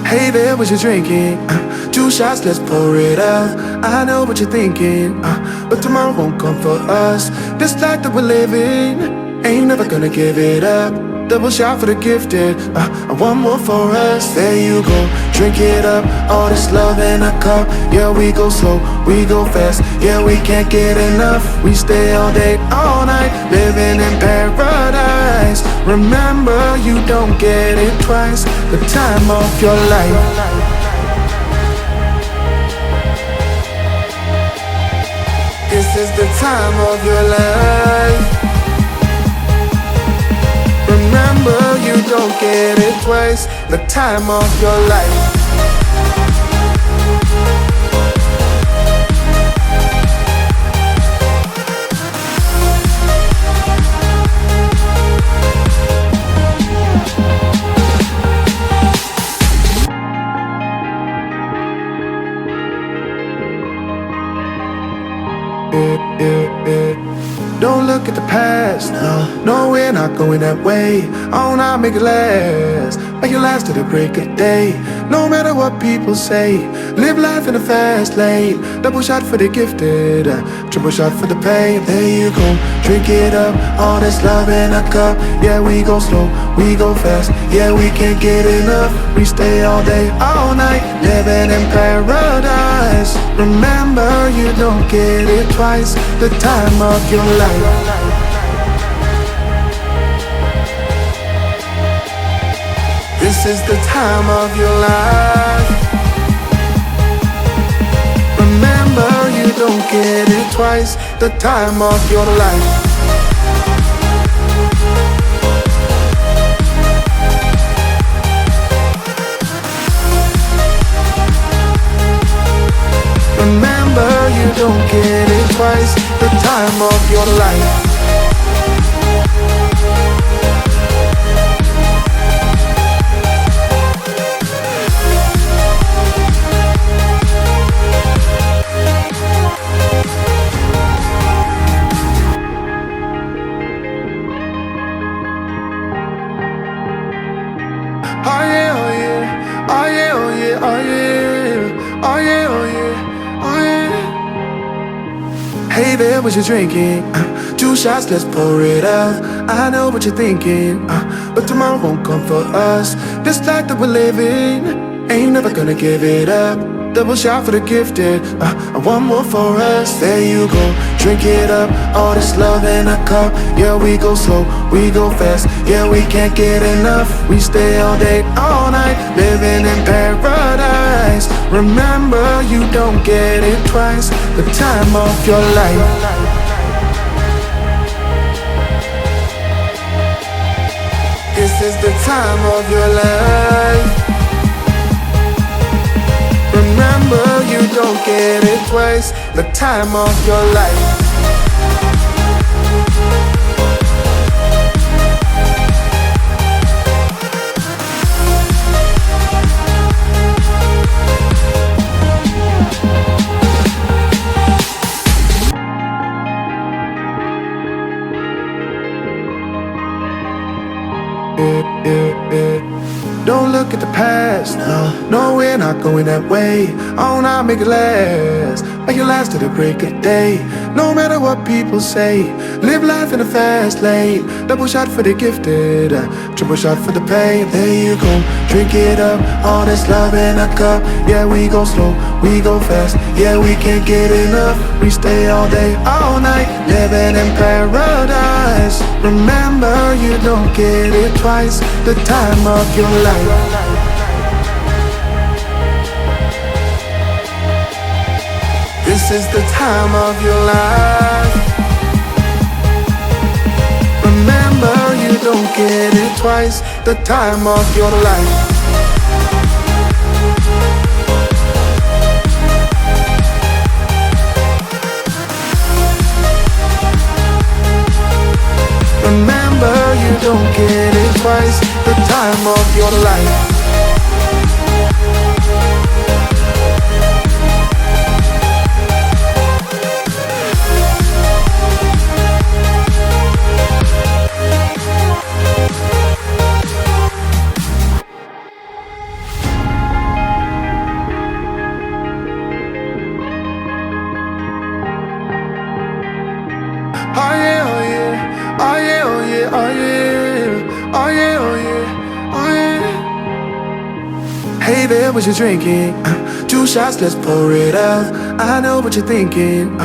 Hey there, what you drinking? 2 shots, let's pour it out. I know what you're thinking, but tomorrow won't come for us. This life that we're living, ain't never gonna give it up. Double shot for the gifted, and one more for us. There you go, drink it up. All this love in a cup. Yeah, we go slow, we go fast. Yeah, we can't get enough. We stay all day, all night, living in paradise. Remember, you don't get it twice. The time of your life. This is the time of your life. Remember, you don't get it twice. The time of your life. Don't look at the past, no, we're not going that way. Oh, now make it last, make it last to the break of day. No matter what people say, live life in a fast lane. Double shot for the gifted, triple shot for the pain. There you go, drink it up. All this love in a cup. Yeah, we go slow, we go fast. Yeah, we can't get enough. We stay all day, all night, living in paradise. Remember, you don't get it twice. The time of your life. This is the time of your life. Remember, you don't get it twice. The time of your life. Remember, you don't get it twice. The time of your life. Oh yeah, oh yeah, oh yeah, oh yeah, oh yeah, oh yeah, oh yeah, oh yeah. Hey there, what you drinking? 2 shots, let's pour it out. I know what you're thinking, but tomorrow won't come for us. This life that we're living, ain't never gonna give it up. Double shot for the gifted, and one more for us. There you go, drink it up. All this love in a cup. Yeah, we go slow, we go fast. Yeah, we can't get enough. We stay all day, all night, living in paradise. Remember, you don't get it twice. The time of your life. This is the time of your life. Remember, you don't get it twice. The time of your life. Don't look at the past, no, we're not going that way. Oh, now make it last, make it last to the break of day. No matter what people say, live life in a fast lane. Double shot for the gifted, triple shot for the pain. There you go, drink it up. All this love in a cup. Yeah, we go slow, we go fast. Yeah, we can't get enough. We stay all day, all night, living in paradise. Remember, you don't get it twice. The time of your life. This is the time of your life. Remember, you don't get it twice. The time of your life. Remember, you don't get it twice. The time of your life. Hey there, what you drinking? 2 shots, let's pour it up. I know what you're thinking,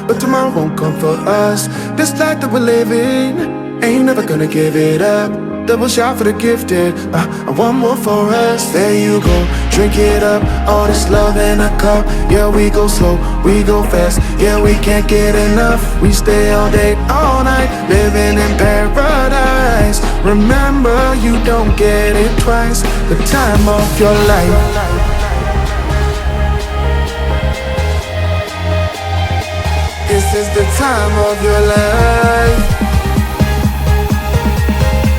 but tomorrow won't come for us. This life that we're living, ain't never gonna give it up. Double shot for the gifted, and one more for us. There you go, drink it up. All this love in a cup. Yeah, we go slow, we go fast. Yeah, we can't get enough. We stay all day, all night, living in paradise. Remember, you don't get it twice. The time of your life. This is the time of your life.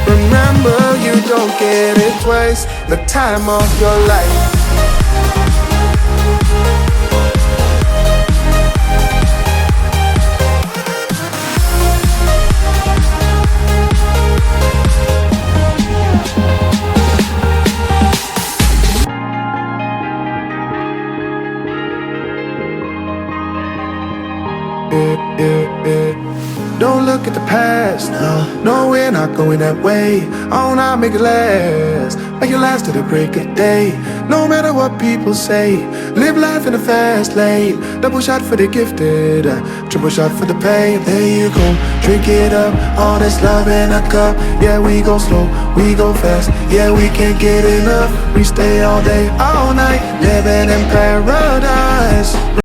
Remember, you don't get it twice. The time of your life. Don't look at the past, no, we're not going that way. Oh, now make it last, make it last to the break of day. No matter what people say, live life in a fast lane. Double shot for the gifted, triple shot for the pain. There you go, drink it up, all this love in a cup. Yeah, we go slow, we go fast. Yeah, we can't get enough. We stay all day, all night, living in paradise.